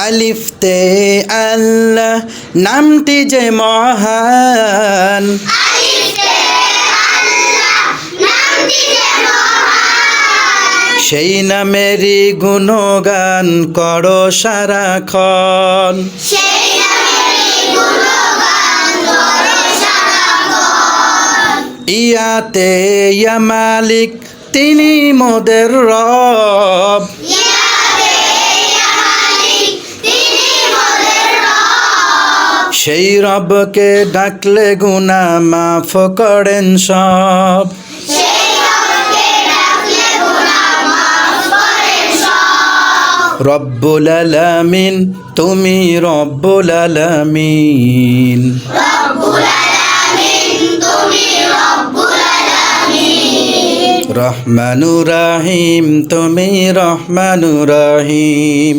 আলিফতে আল্লাহ নামটি যে মহান, সেই নামেরই গুণগান করো সারাক্ষণ। ইয়াতে ইয়া মালিক তিনি মোদের রব, সেই রবকে ডাকলে গুনাহ মাফ করেন সব। রব্বুল আলামিন তুমি রব্বুল আলামিন, রহমানুর রহিম তুমি রহমানুর রহিম।